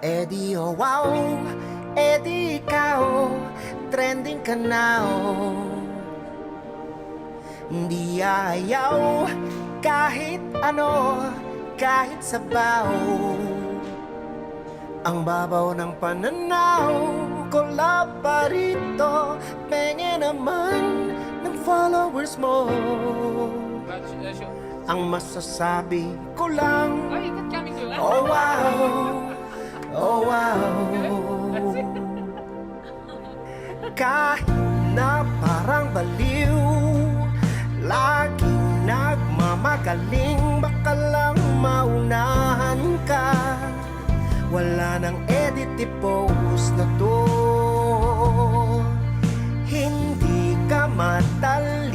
Eddie, oh wow, Eddie ikaw, trending ka now. Di ayaw kahit ano, kahit sabaw. Ang babaw ng pananaw ko pa rito, penge naman ng followers mo. Ang masasabi ko lang, oh wow, oh wow. Kahit na parang baliw, laging nagmamagaling, baka lang maunahan ka. Wala nang edit i-post na to, hindi ka madali